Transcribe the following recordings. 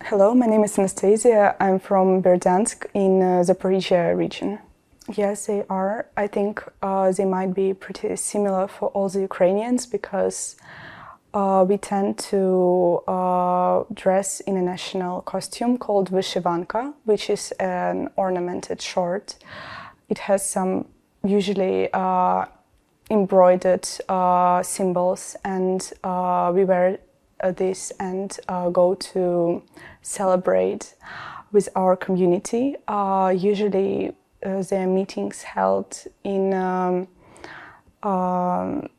Hello, my name is Anastasiia. I'm from Berdyansk in Zaporizhia region. Yes, they are. I think they might be pretty similar for all the Ukrainians because we tend to dress in a national costume called vyshivanka, which is an ornamented short. It has some usually embroidered symbols, and we wear this and go to celebrate with our community. Usually there are meetings held in on the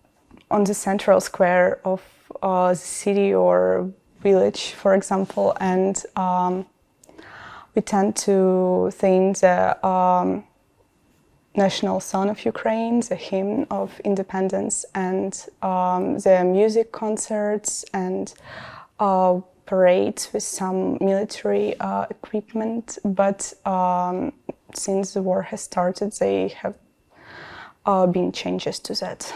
central square of the city or village, for example, and we tend to sing the national song of Ukraine, the hymn of independence, and the music concerts and parades with some military equipment. But since the war has started, they have been changes to that.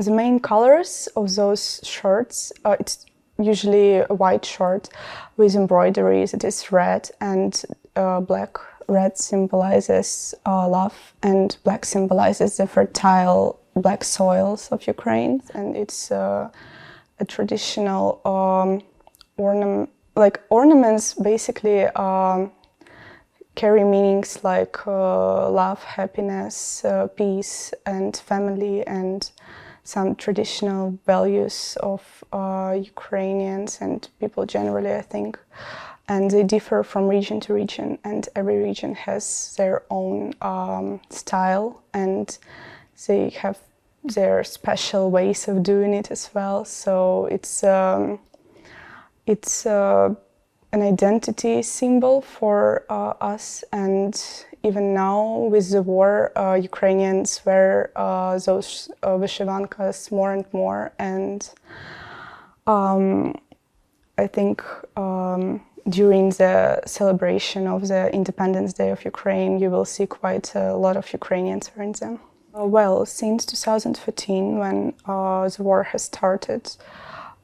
The main colors of those shirts, it's usually a white shirt with embroideries. It is red and black. Red symbolizes love, and black symbolizes the fertile black soils of Ukraine. And it's a traditional ornaments basically carry meanings like love, happiness, peace, and family, and some traditional values of Ukrainians and people generally, I think. And they differ from region to region, and every region has their own style, and they have their special ways of doing it as well. So it's an identity symbol for us, and even now with the war, Ukrainians wear those vyshivankas more and more, and I think during the celebration of the Independence Day of Ukraine, you will see quite a lot of Ukrainians wearing them. Since 2014, when the war has started,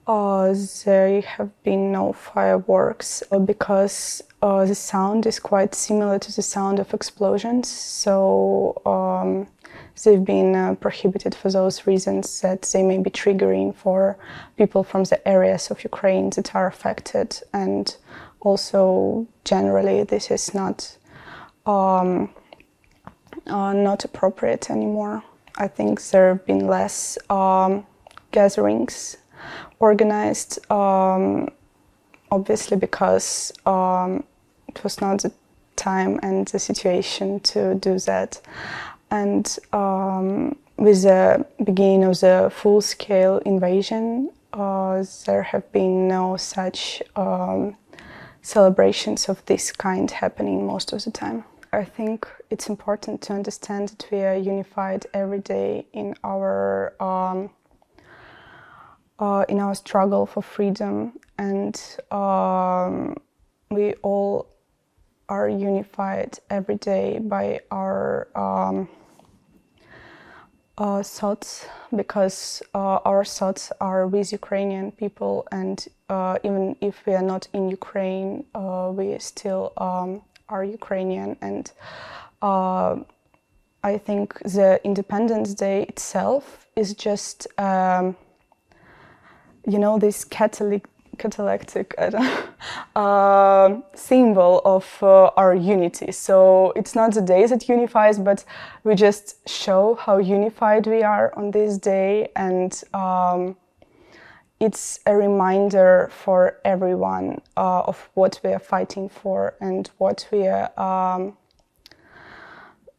there have been no fireworks because the sound is quite similar to the sound of explosions. So they've been prohibited for those reasons, that they may be triggering for people from the areas of Ukraine that are affected. And also, generally, this is not appropriate anymore. I think there have been less gatherings organized, obviously because it was not the time and the situation to do that. And with the beginning of the full-scale invasion, there have been no such celebrations of this kind happening most of the time. I think it's important to understand that we are unified every day in our struggle for freedom, and we all are unified every day by our thoughts, because our thoughts are with Ukrainian people, and even if we are not in Ukraine, we still are Ukrainian. And I think the Independence Day itself is just this catalytic symbol of our unity. So it's not the day that unifies, but we just show how unified we are on this day, and it's a reminder for everyone of what we are fighting for and what we are.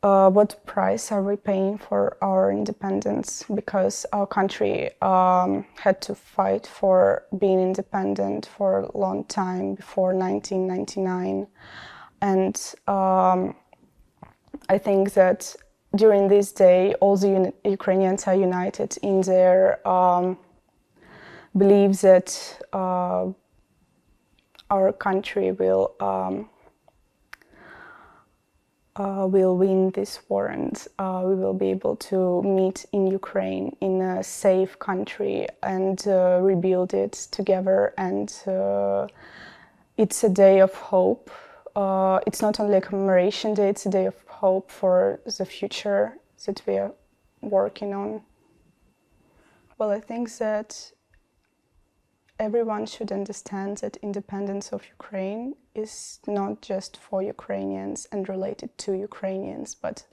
What price are we paying for our independence? Because our country had to fight for being independent for a long time before 1999. And I think that during this day, all the Ukrainians are united in their belief that our country will will win this war, and we will be able to meet in Ukraine in a safe country and rebuild it together. And it's a day of hope. It's not only a commemoration day, it's a day of hope for the future that we are working on. Well, I think that everyone should understand that independence of Ukraine is not just for Ukrainians and related to Ukrainians, but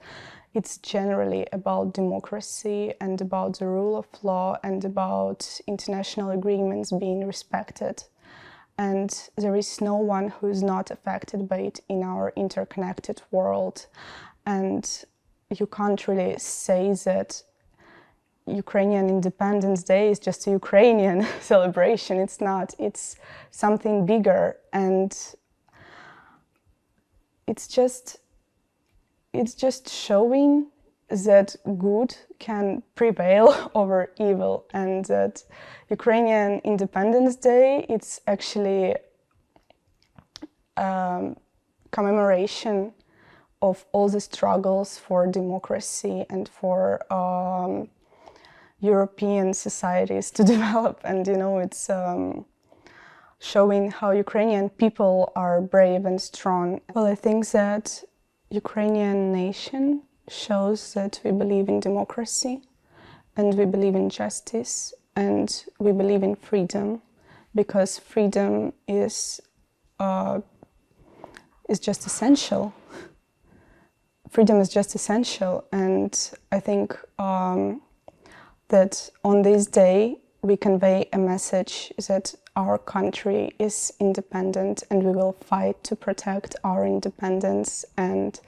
it's generally about democracy and about the rule of law and about international agreements being respected. And there is no one who is not affected by it in our interconnected world. And you can't really say that Ukrainian Independence Day is just a Ukrainian celebration. It's not. It's something bigger, and it's just showing that good can prevail over evil, and that Ukrainian Independence Day, it's actually commemoration of all the struggles for democracy and for European societies to develop. And it's showing how Ukrainian people are brave and strong. Well, I think that Ukrainian nation shows that we believe in democracy, and we believe in justice, and we believe in freedom, because freedom is just essential. Freedom is just essential, and I think that on this day we convey a message that our country is independent and we will fight to protect our independence, and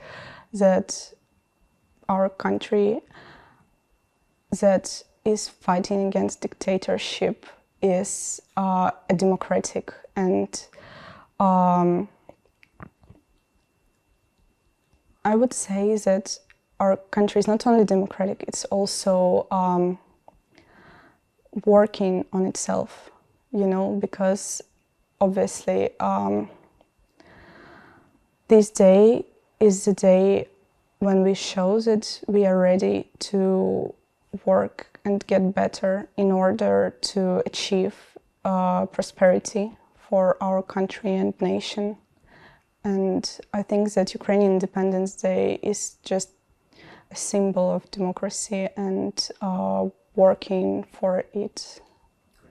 that our country that is fighting against dictatorship is a democratic, and I would say that our country is not only democratic, it's also working on itself, because obviously this day is the day when we show that we are ready to work and get better in order to achieve prosperity for our country and nation. And I think that Ukrainian Independence Day is just a symbol of democracy and working for it.